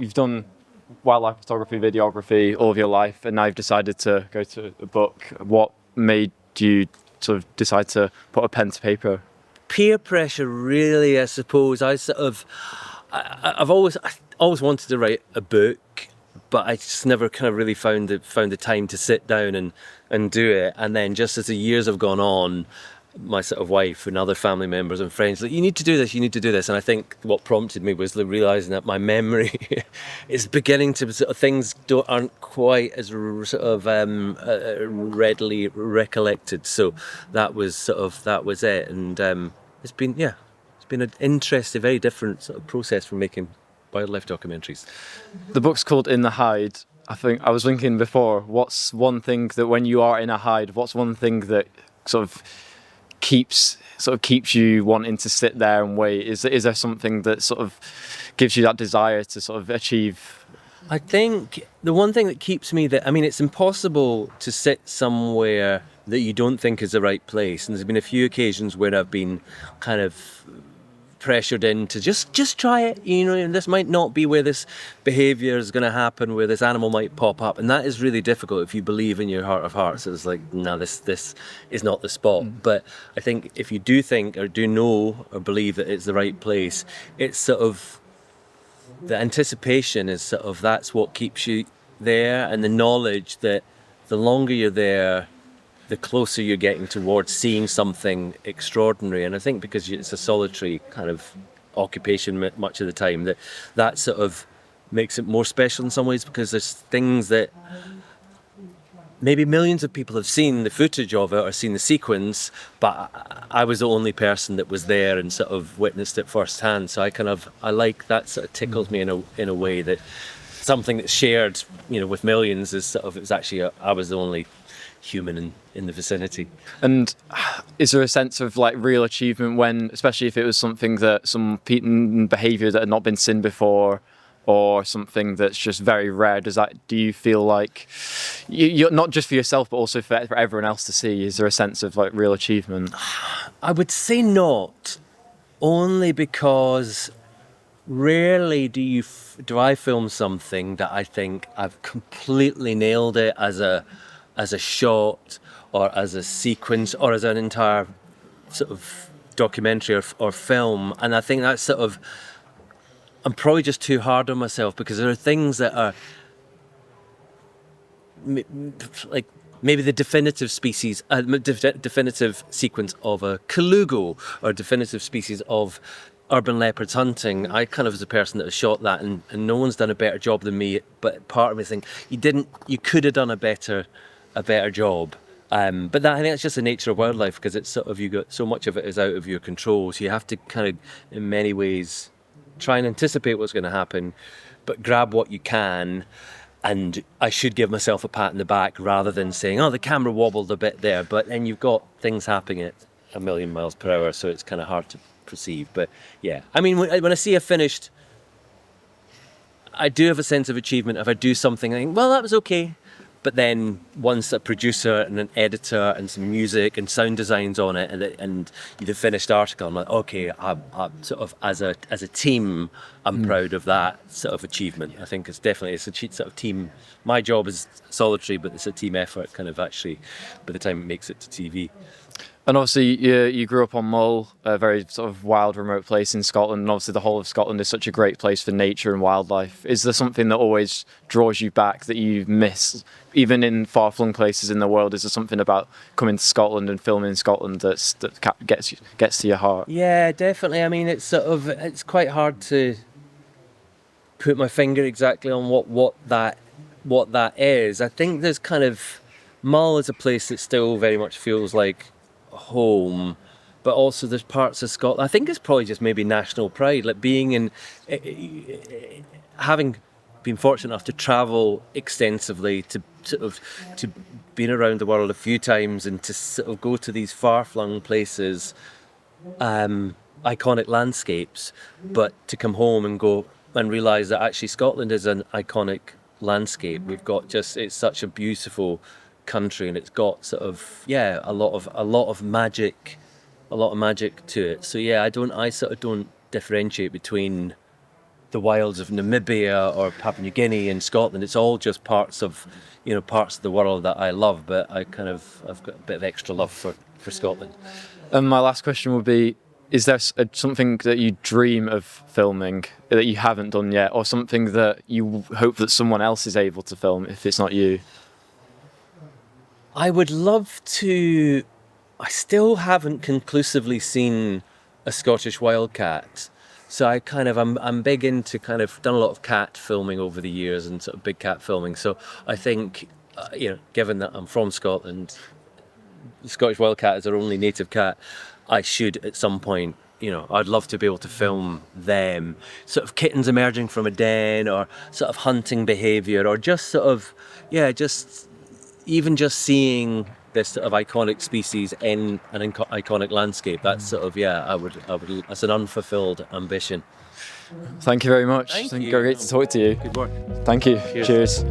you've done wildlife photography, videography all of your life, and now you've decided to go to a book. What made you sort of decide to put a pen to paper? Peer pressure, really, I suppose. I've always wanted to write a book, but I just never kind of really found the time to sit down and do it. And then just as the years have gone on, my sort of wife and other family members and friends, like, you need to do this. And I think what prompted me was realising that my memory is beginning to sort of, things aren't quite as sort of readily recollected. So that was it. And it's been an interesting, very different sort of process from making wildlife documentaries. The book's called In the Hide. I think I was thinking before, what's one thing that when you are in a hide, what's one thing that sort of keeps you wanting to sit there and wait? Is there something that sort of gives you that desire to sort of achieve? I think the one thing that keeps me there, I mean, it's impossible to sit somewhere that you don't think is the right place. And there's been a few occasions where I've been kind of pressured in to just try it, and this might not be where this behaviour is going to happen, where this animal might pop up, and that is really difficult if you believe in your heart of hearts. It's like, no, this is not the spot. But I think if you do think or do know or believe that it's the right place, it's sort of the anticipation is sort of, that's what keeps you there, and the knowledge that the longer you're there, the closer you're getting towards seeing something extraordinary. And I think because it's a solitary kind of occupation much of the time, that sort of makes it more special in some ways, because there's things that maybe millions of people have seen the footage of it or seen the sequence, but I was the only person that was there and sort of witnessed it firsthand. So I like that, sort of tickles me in a way that something that's shared, with millions is sort of, it's actually I was the only human in the vicinity. And is there a sense of like real achievement when, especially if it was something that some behaviour that had not been seen before, or something that's just very rare? Do you feel like you're not just for yourself but also for everyone else to see? Is there a sense of like real achievement? I would say not, only because rarely do I film something that I think I've completely nailed it as a shot or as a sequence or as an entire sort of documentary or film. And I think that's sort of, I'm probably just too hard on myself, because there are things that are like maybe the definitive species, definitive sequence of a colugo, or definitive species of urban leopards hunting. I kind of was the person that has shot that, and no one's done a better job than me. But part of me thinks you could have done a better job. But that, I think that's just the nature of wildlife, because it's sort of, you got so much of it is out of your control. So you have to kind of, in many ways, try and anticipate what's going to happen, but grab what you can. And I should give myself a pat in the back rather than saying, oh, the camera wobbled a bit there. But then you've got things happening at 1,000,000 miles per hour, so it's kind of hard to perceive. But yeah, I mean, when I see a finished, I do have a sense of achievement. If I do something, I think, well, that was okay. But then once a producer and an editor and some music and sound designs on it, and the finished article, I'm like, okay, I'm sort of as a team, I'm proud of that sort of achievement. I think it's a sort of team. My job is solitary, but it's a team effort, kind of, actually, by the time it makes it to TV. And obviously you grew up on Mull, a very sort of wild, remote place in Scotland, and obviously the whole of Scotland is such a great place for nature and wildlife. Is there something that always draws you back that you miss, even in far-flung places in the world? Is there something about coming to Scotland and filming in Scotland that gets to your heart? Yeah, definitely. I mean, it's quite hard to put my finger exactly on what that is. I think there's kind of, Mull is a place that still very much feels like home, but also there's parts of Scotland, I think it's probably just maybe national pride, like being in, having been fortunate enough to travel extensively, to being around the world a few times, and to sort of go to these far-flung places, iconic landscapes, but to come home and go and realise that actually Scotland is an iconic landscape. We've got it's such a beautiful country, and it's got sort of a lot of magic to it. So yeah, I sort of don't differentiate between the wilds of Namibia or Papua New Guinea and Scotland. It's all just parts of the world that I love, but I've got a bit of extra love for Scotland. And my last question would be, is there something that you dream of filming that you haven't done yet, or something that you hope that someone else is able to film if it's not you? I would love to. I still haven't conclusively seen a Scottish wildcat, so I'm big into done a lot of cat filming over the years and sort of big cat filming. So I think given that I'm from Scotland, the Scottish wildcat is our only native cat. I should at some point, I'd love to be able to film them, sort of kittens emerging from a den, or sort of hunting behaviour, or just sort of, even just seeing this sort of iconic species in an iconic landscape. That's sort of, I would, that's an unfulfilled ambition. Thank you very much. Thank it's been you. great to talk to you. Good work. Thank you. Cheers. Cheers.